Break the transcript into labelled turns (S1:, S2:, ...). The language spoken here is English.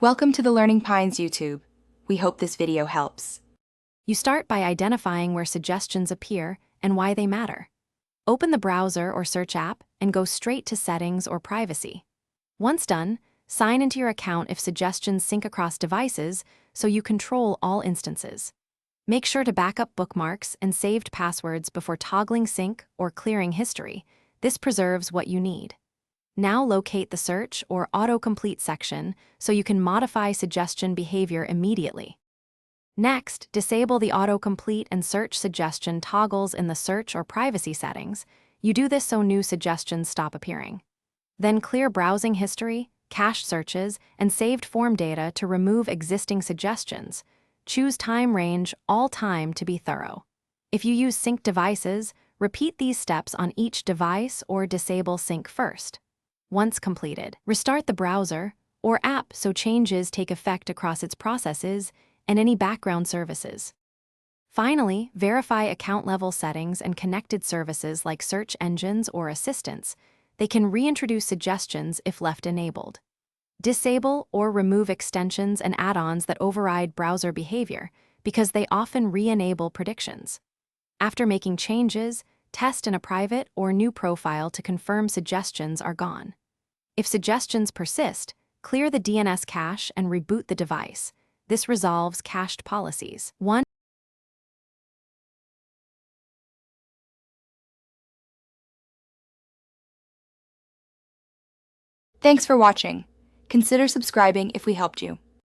S1: Welcome to the Learning Pines YouTube. We hope this video helps.
S2: You start by identifying where suggestions appear and why they matter. Open the browser or search app and go straight to Settings or Privacy. Once done, sign into your account if suggestions sync across devices so you control all instances. Make sure to back up bookmarks and saved passwords before toggling sync or clearing history. This preserves what you need. Now locate the search or autocomplete section so you can modify suggestion behavior immediately. Next, disable the autocomplete and search suggestion toggles in the search or privacy settings. You do this so new suggestions stop appearing. Then clear browsing history, cached searches, and saved form data to remove existing suggestions. Choose time range, all time to be thorough. If you use sync devices, repeat these steps on each device or disable sync first. Once completed, restart the browser or app so changes take effect across its processes and any background services. Finally, verify account-level settings and connected services like search engines or assistants. They can reintroduce suggestions if left enabled. Disable or remove extensions and add-ons that override browser behavior because they often re-enable predictions. After making changes, test in a private or new profile to confirm suggestions are gone. If suggestions persist, clear the DNS cache and reboot the device. This resolves cached policies. 1.
S1: Thanks for watching. Consider subscribing if we helped you.